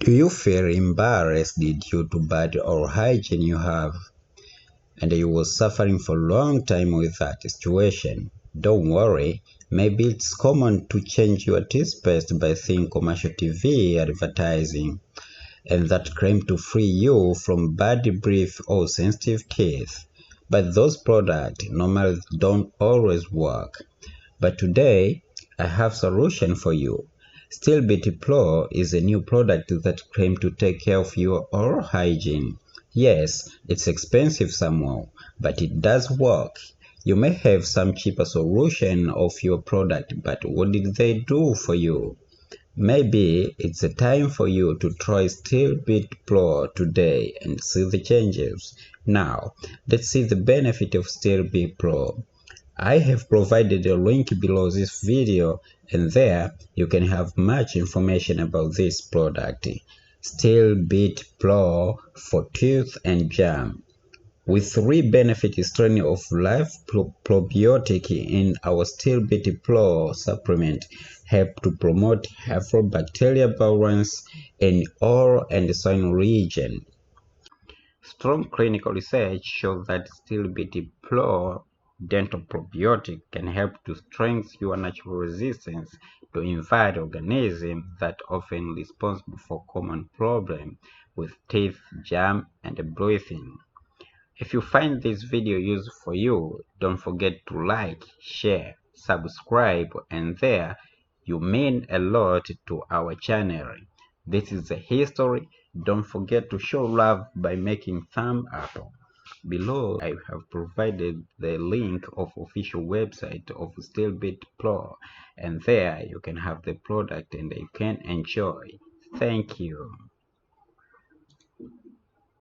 Do you feel embarrassed due to bad oral hygiene you have, and you were suffering for a long time with that situation? Don't worry, maybe it's common to change your toothpaste by seeing commercial TV advertising, and that claim to free you from bad breath or sensitive teeth. But those products normally don't always work. But today, I have a solution for you. Steel Beauty Pro is a new product that claims to take care of your oral hygiene. Yes, it's expensive somehow, but it does work. You may have some cheaper solution of your product, but what did they do for you? Maybe it's a time for you to try Steel Beauty Pro today and see the changes. Now, let's see the benefit of Steel Beauty Pro. I have provided a link below this video, and there you can have much information about this product. Steel Beauty Pro for tooth and gum. With 3 benefit strain of life probiotic in our Steel Beauty Pro supplement help to promote healthy bacterial balance in oral and sinus region. Strong clinical research shows that Steel Beauty Pro dental probiotic can help to strengthen your natural resistance to invade organisms that are often responsible for common problems with teeth, gum, and breathing. If you find this video useful for you, don't forget to like, share, subscribe, and there you mean a lot to our channel. This is the history. Don't forget to show love by making thumb up. Below I have provided the link of official website of Steel Beauty Pro, and there you can have the product and you can enjoy. Thank you.